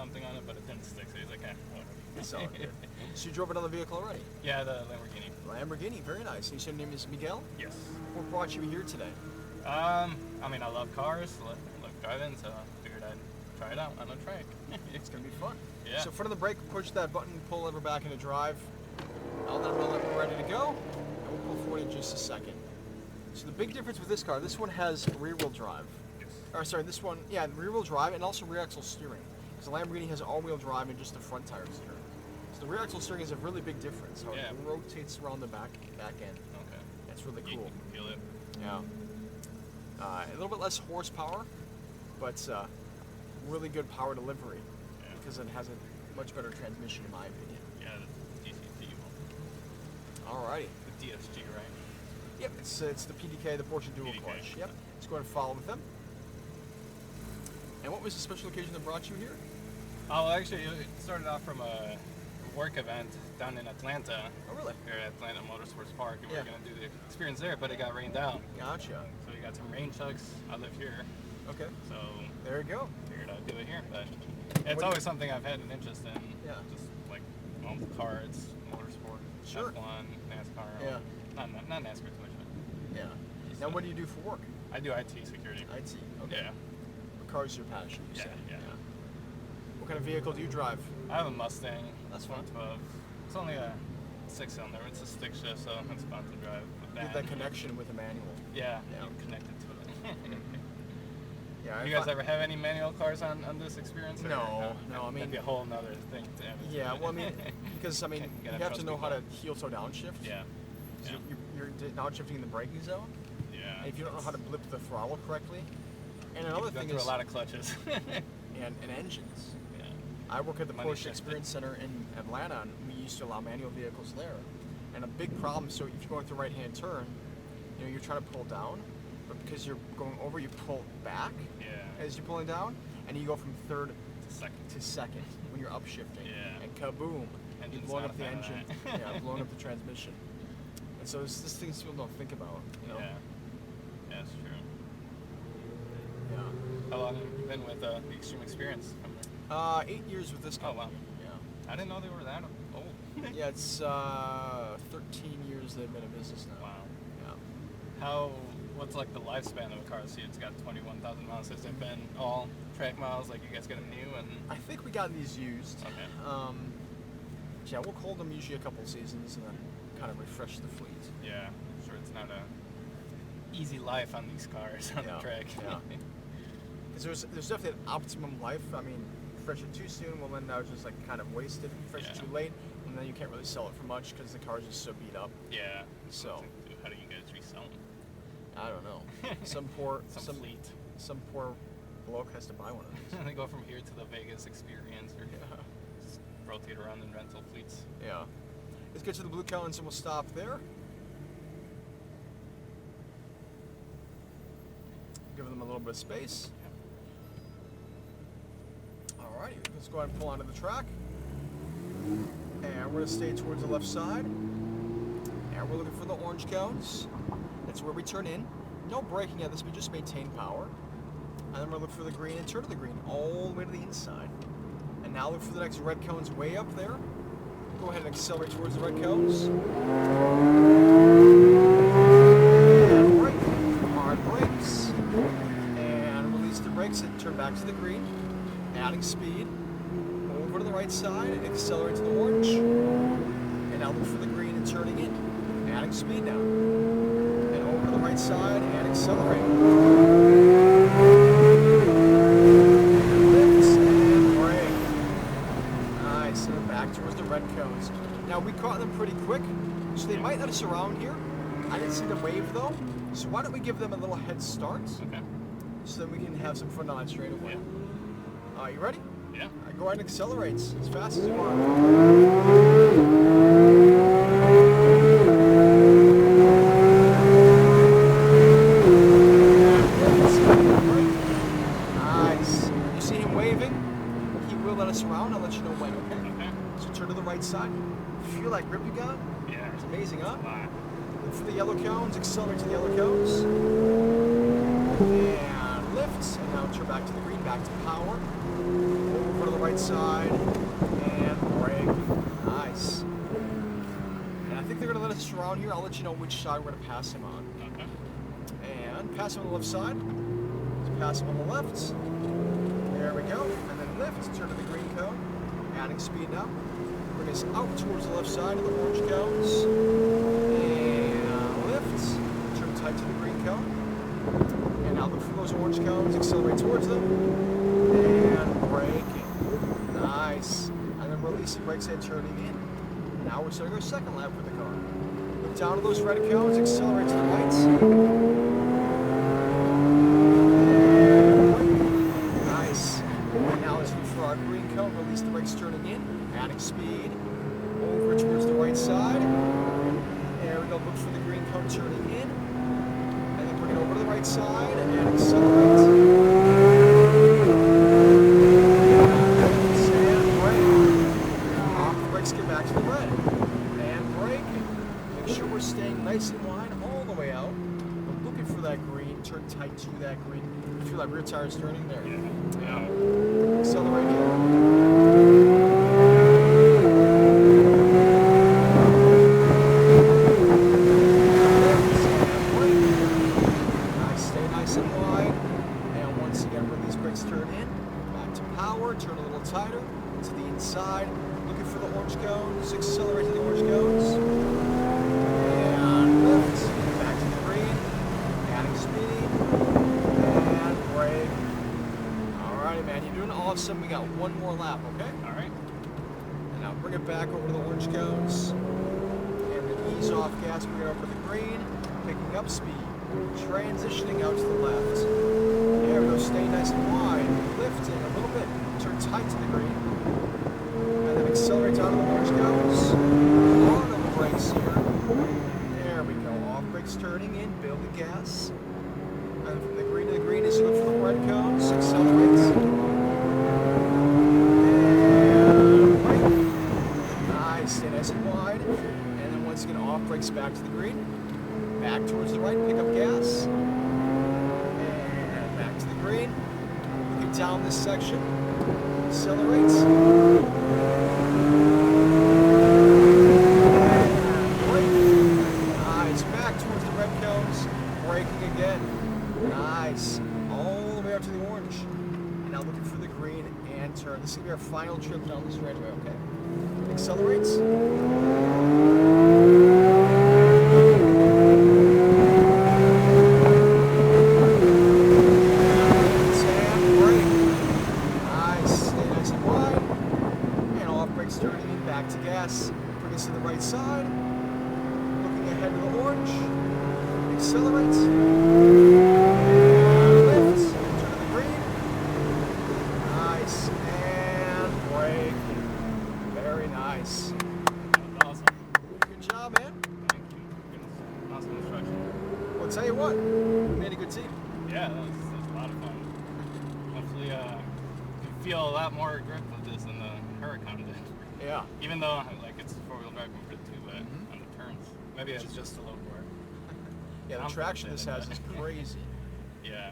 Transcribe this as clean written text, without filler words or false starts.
something on it, but it didn't stick, so he's like, whatever. It's all good. So you drove another vehicle already? Yeah, the Lamborghini. Lamborghini, very nice. You said your name is Miguel? Yes. What brought you here today? I mean, I love cars, love driving, so I figured I'd try it out on a track. It's going to be fun. Yeah. So front of the brake, push that button, pull lever back into drive. I'll let we're ready to go, and we'll pull forward in just a second. So the big difference with this car, this one has rear-wheel drive. Yes. Or sorry, this one, yeah, rear-wheel drive and also rear-axle steering. Because the Lamborghini has all-wheel drive and just the front tire steering. So the rear-axle steering is a really big difference. How it rotates around the back end. Okay. That's really cool. You can feel it. Yeah. A little bit less horsepower, but really good power delivery because it has a much better transmission in my opinion. Yeah, the GT3 one. Alrighty. The DSG, right? Yep, it's the PDK, the Porsche Dual Clutch. Yep. Let's go ahead and follow with them. And what was the special occasion that brought you here? Oh, actually, it started off from a work event down in Atlanta. Oh, really? Here at Atlanta Motorsports Park, and we were going to do the experience there, but it got rained out. Gotcha. So we got some rain chucks. I live here. Okay. So there you go. Figured I'd do it here, but it's always something I've had an interest in. Yeah. Just like cards, motorsport, Sure. F1, NASCAR. Yeah. Not NASCAR too much, but Yeah. Now, what do you do for work? I do IT security. IT. Okay. Yeah. But cars are your passion, you said. Yeah. What kind of vehicle do you drive? I have a Mustang. That's fun. 12. It's only a 6-cylinder. It's a stick shift, so it's fun to drive. Get that connection with a manual. Yeah. Yeah. You're connected to it. Yeah. You guys ever have any manual cars on this experience? Or No. I mean, that'd be a whole nother thing to add. Yeah. Well, I mean, because you have to know how to heel toe downshift. Yeah. You're downshifting in the braking zone. Yeah. And if you don't know how to blip the throttle correctly, and another thing is a lot of clutches. and engines. Yeah. I work at the Money Porsche shifted. Xperience Center in Atlanta, and we used to allow manual vehicles there. And a big problem, so if you're going through a right-hand turn, you're trying to pull down, but because you're going over, you pull back as you're pulling down, and you go from third to second when you're upshifting. Yeah. And kaboom, you're blowing up the engine. That. Blowing up the transmission. And so it's this things people don't think about, Yeah. Yeah, that's true. Yeah. How long have you been with the Extreme Experience? 8 years with this company. Oh, wow. Yeah. I didn't know they were that old. Yeah, it's 13 years they've been in business now. Wow. Yeah. What's like the lifespan of a car? See, it's got 21,000 miles. Has it been all track miles? Like you guys get them new and? I think we got these used. Okay. Yeah, we'll hold them usually a couple seasons and then kind of refresh the fleet. Yeah, I'm sure it's not a easy life on these cars on the track. Yeah. Because there's definitely an optimum life. I mean, refresh it too soon, well then now it's just like kind of wasted. Refresh it too late, and then you can't really sell it for much because the car's just so beat up. Yeah. So. How do you guys resell them? I don't know. some fleet. Some poor bloke has to buy one of these. They go from here to the Vegas Experience or just rotate around in rental fleets. Yeah. Let's get to the blue cones and we'll stop there. Give them a little bit of space. Alrighty, let's go ahead and pull onto the track. And we're going to stay towards the left side. And we're looking for the orange cones. That's where we turn in. No braking at this, we just maintain power. And then we're going to look for the green and turn to the green all the way to the inside. And now look for the next red cones way up there. Go ahead and accelerate towards the red cones. And brake. Hard brakes. And release the brakes and turn back to the green. Adding speed. Over to the right side and accelerate to the orange. And now look for the green and turning in. Adding speed now. And over to the right side and accelerate. Towards the red cones. Now we caught them pretty quick, so they might let us around here. I didn't see the wave though, so why don't we give them a little head start? Okay. So that we can have some fun on that straightaway. Yeah. You ready? Yeah. Go ahead and accelerate as fast as you want. Nice. You see him waving? He will let us around. I'll let you know when, okay? Turn to the right side. Feel that grip you got? Yeah. It's amazing, huh? Wow. Look for the yellow cones, accelerate to the yellow cones. And lift. And now turn back to the green, back to power. Over to the right side, and brake. Nice. And I think they're going to let us around here. I'll let you know which side we're going to pass him on. Okay. And pass him on the left side. Let's pass him on the left. There we go. And then lift, turn to the green cone. Adding speed now. Bring us out towards the left side of the orange cones. And lift. Turn tight to the green cone. And now look for those orange cones. Accelerate towards them. And braking. Nice. And then releasing brakes and turning in. Now we're starting our second lap with the car. Look down to those red cones. Accelerate to the right. Nice. And now let's look for our green cone. Release the brakes turning in. Adding speed. Over towards the right side. There we go. Look for the green cone turning in. And then bring it over to the right side and accelerate. And brake. Off the brakes, get back to the red. And braking. Make sure we're staying nice and wide all the way out. We're looking for that green. Turn tight to that green. You feel that rear tire's turning there. Yeah. Accelerate here. Turn a little tighter to the inside, looking for the orange cones, accelerate to the orange cones, and lift, back to the green, adding speed, and brake. Alrighty man, you're doing awesome. We got one more lap, okay? Alright. And now bring it back over to the orange cones, and then ease off gas, bring it over to the green, picking up speed, transitioning out to the left. There we go, stay nice and wide, lifting a little bit. Turn tight to the green, and then accelerate down to the orange cones. On the brakes here. There we go. Off brakes turning in, build the gas. And from the green to the green is look for the red cones. Accelerate. And brake. Nice. Stay nice and wide. And then once again, off brakes back to the green. Back towards the right. Pick up gas. And back to the green. Looking down this section. Accelerates. And brake. Nice. Back towards the red cones. Braking again. Nice. All the way up to the orange. And now looking for the green and turn. This is going to be our final trip down the straightaway, okay? Accelerates. Turning in back to gas, bring us to the right side, looking ahead to the orange, accelerate, and lift, turn to the green, nice, and brake, very nice. That was awesome. Good job, man. Thank you. Goodness. Awesome instruction. Well, I'll tell you what, we made a good team. Yeah, that was a lot of fun. Hopefully, you feel a lot more grip with this than the Huracan did. Yeah. Even though like it's four-wheel drive compared to on the turns, maybe it's just a little more. Yeah, the traction this has is crazy. Yeah.